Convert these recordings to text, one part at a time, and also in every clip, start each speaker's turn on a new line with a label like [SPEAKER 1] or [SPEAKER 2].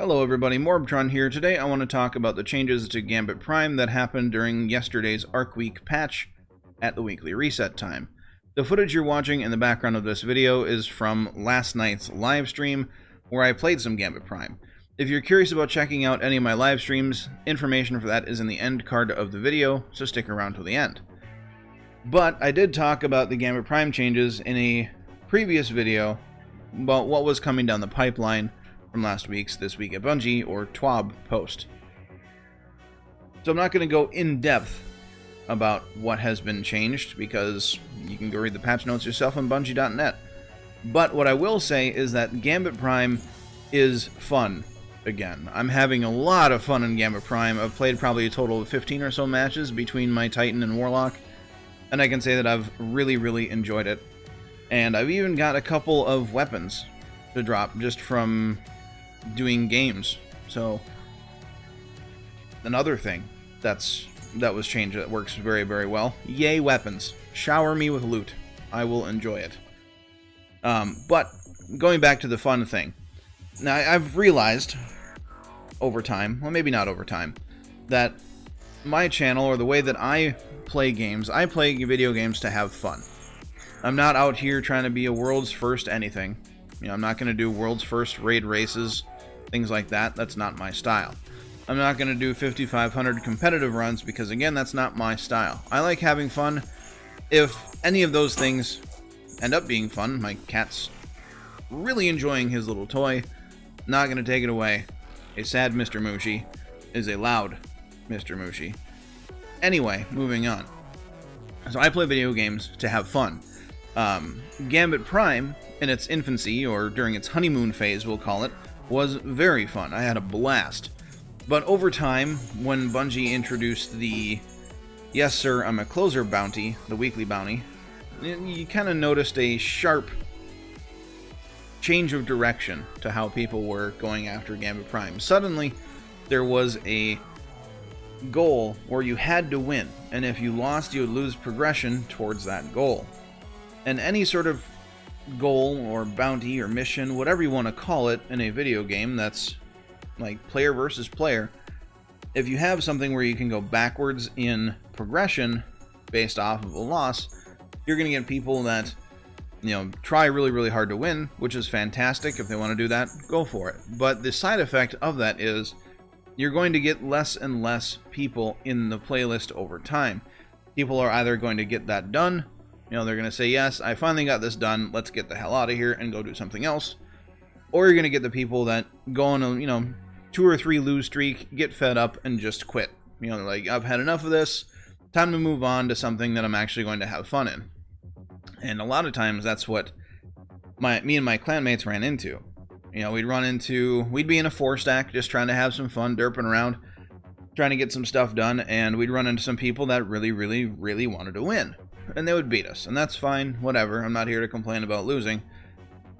[SPEAKER 1] Hello everybody, MorbTron here. Today I want to talk about the changes to Gambit Prime that happened during yesterday's Arc Week patch at the weekly reset time. The footage you're watching in the background of this video is from last night's live stream where I played some Gambit Prime. If you're curious about checking out any of my live streams, information for that is in the end card of the video, so stick around till the end. But I did talk about the Gambit Prime changes in a previous video about what was coming down the pipeline from last week's This Week at Bungie, or TWAB, post. So I'm not going to go in depth about what has been changed, because you can go read the patch notes yourself on Bungie.net. But what I will say is that Gambit Prime is fun again. I'm having a lot of fun in Gambit Prime. I've played probably a total of 15 or so matches between my Titan and Warlock, and I can say that I've really enjoyed it. And I've even got a couple of weapons to drop just from doing games. So another thing that was changed that works very well. Yay, weapons. Shower me with loot. I will enjoy it. But going back to the fun thing. Now, I've realized over time, well, maybe not over time, that my channel, or the way that I play games, I play video games to have fun. I'm not out here trying to be a world's first anything. You know, I'm not going to do world's first raid races, things like that. That's not my style. I'm not going to do 5,500 competitive runs because, again, that's not my style. I like having fun. If any of those things end up being fun, my cat's really enjoying his little toy, not going to take it away. A sad Mr. Mushi is a loud Mr. Mushi. Anyway, moving on. So I play video games to have fun. Gambit Prime, in its infancy, or during its honeymoon phase, we'll call it, was very fun. I had a blast. But over time, when Bungie introduced the "Yes Sir, I'm a Closer" bounty, the weekly bounty, you kind of noticed a sharp change of direction to how people were going after Gambit Prime. Suddenly, there was a goal where you had to win, and if you lost, you would lose progression towards that goal. And any sort of goal or bounty or mission, whatever you want to call it, in a video game that's like player versus player, if you have something where you can go backwards in progression based off of a loss, you're going to get people that, you know, try really hard to win, which is fantastic. If they want to do that, go for it. But the side effect of that is you're going to get less and less people in the playlist over time. People are either going to get that done, you know, they're going to say, yes, I finally got this done, let's get the hell out of here and go do something else. Or you're going to get the people that go on a, 2 or 3 lose streak, get fed up, and just quit. You know, they're like, I've had enough of this, time to move on to something that I'm actually going to have fun in. And a lot of times that's what me and my clanmates ran into. You know, we'd be in a 4-stack, just trying to have some fun, derping around, trying to get some stuff done, and we'd run into some people that really wanted to win. And they would beat us, and that's fine, whatever. I'm not here to complain about losing.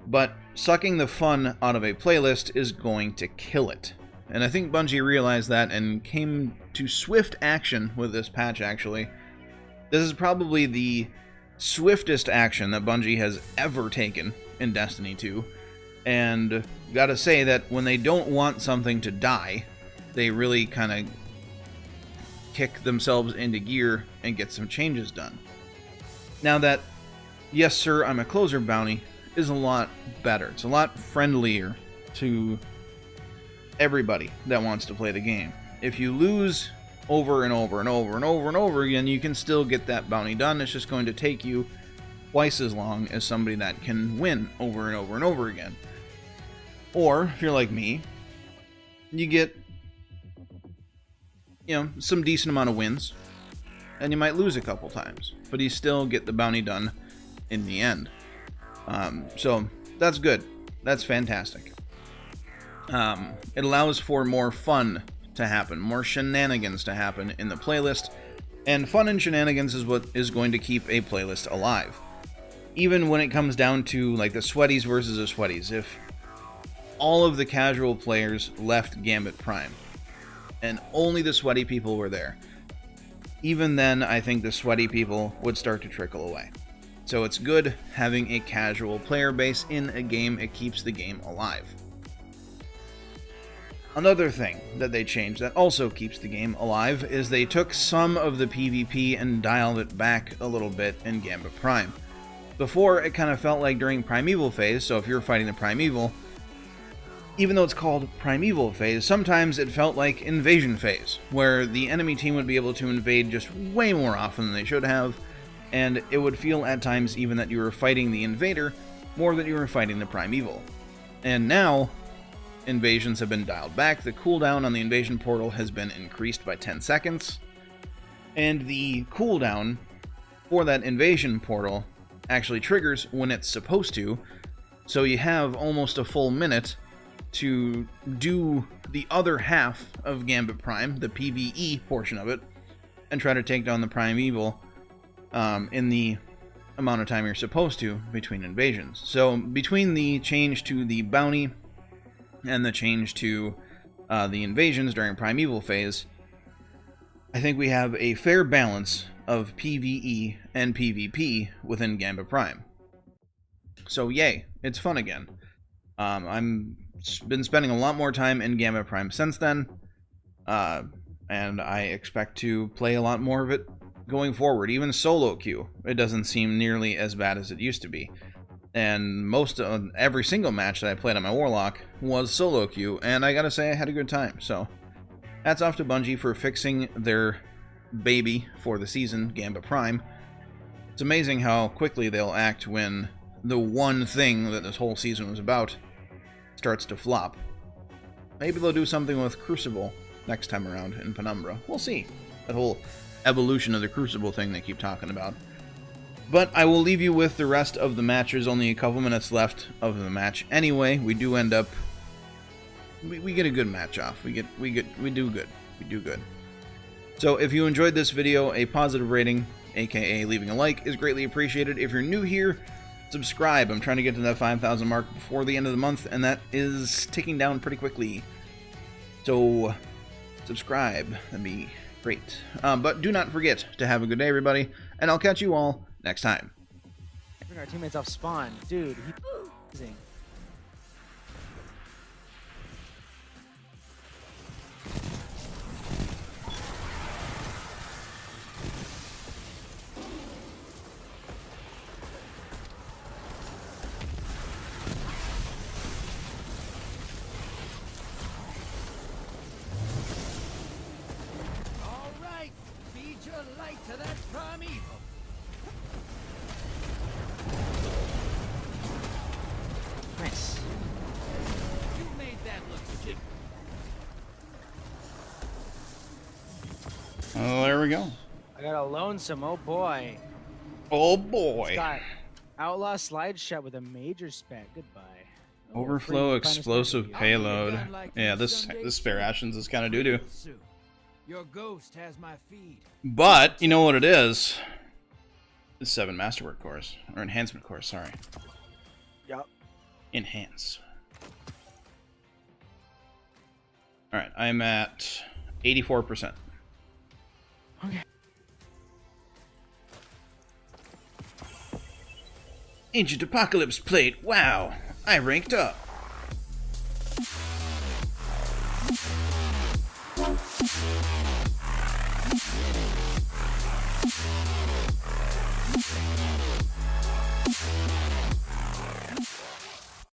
[SPEAKER 1] But sucking the fun out of a playlist is going to kill it. And I think Bungie realized that and came to swift action with this patch, actually. This is probably the swiftest action that Bungie has ever taken in Destiny 2. And gotta say that when they don't want something to die, they really kind of kick themselves into gear and get some changes done. Now that "Yes Sir, I'm a Closer" bounty is a lot better. It's a lot friendlier to everybody that wants to play the game. If you lose over and over again, you can still get that bounty done. It's just going to take you twice as long as somebody that can win over and over again. Or, if you're like me, you get, some decent amount of wins, and you might lose a couple times, but you still get the bounty done in the end. So that's good. That's fantastic. It allows for more fun to happen, more shenanigans to happen in the playlist, and fun and shenanigans is what is going to keep a playlist alive. Even when it comes down to like the sweaties versus the sweaties, if all of the casual players left Gambit Prime and only the sweaty people were there, even then I think the sweaty people would start to trickle away. So it's good having a casual player base in a game. It keeps the game alive. Another thing that they changed that also keeps the game alive is they took some of the PvP and dialed it back a little bit in Gambit Prime. Before, it kind of felt like during Primeval phase, so if you're fighting the Primeval, even though it's called Primeval phase, sometimes it felt like Invasion phase, where the enemy team would be able to invade just way more often than they should have, and it would feel at times even that you were fighting the invader more than you were fighting the Primeval. And now, invasions have been dialed back, the cooldown on the invasion portal has been increased by 10 seconds, and the cooldown for that invasion portal actually triggers when it's supposed to, so you have almost a full minute to do the other half of Gambit Prime, the PvE portion of it, and try to take down the Primeval in the amount of time you're supposed to between invasions. So between the change to the bounty and the change to the invasions during Primeval phase, I think we have a fair balance of PvE and PvP within Gambit Prime. So yay, it's fun again. I'm been spending a lot more time in Gambit Prime since then, and I expect to play a lot more of it going forward. Even solo queue, it doesn't seem nearly as bad as it used to be. And most of every single match that I played on my Warlock was solo queue, and I gotta say I had a good time. So hats off to Bungie for fixing their baby for the season, Gambit Prime. It's amazing how quickly they'll act when the one thing that this whole season was about starts to flop. Maybe they'll do something with Crucible next time around in Penumbra. We'll see. That whole evolution of the Crucible thing they keep talking about. But I will leave you with the rest of the match. There's only a couple minutes left of the match. Anyway, we do end up... We get a good match off. We do good. So if you enjoyed this video, a positive rating, aka leaving a like, is greatly appreciated. If you're new here, subscribe. I'm trying to get to that 5,000 mark before the end of the month, and that is ticking down pretty quickly. So subscribe. That'd be great. But do not forget to have a good day, everybody, and I'll catch you all next time.
[SPEAKER 2] Bring our teammates off spawn. Dude, he's amazing.
[SPEAKER 3] To that Primeval.
[SPEAKER 2] Nice.
[SPEAKER 3] You made that look legit.
[SPEAKER 1] Oh, there we go.
[SPEAKER 2] I got a lonesome, oh boy.
[SPEAKER 1] Oh boy.
[SPEAKER 2] Got Outlaw slide shot with a major spec. Goodbye.
[SPEAKER 1] Overflow explosive payload. Yeah, this spare rations is kind of doo-doo.
[SPEAKER 3] Your ghost has my feed.
[SPEAKER 1] But, you know what it is? It's 7 Masterwork cores. Or Enhancement cores, sorry.
[SPEAKER 2] Yup.
[SPEAKER 1] Enhance. Alright, I'm at 84%.
[SPEAKER 2] Okay.
[SPEAKER 1] Ancient Apocalypse plate. Wow, I ranked up.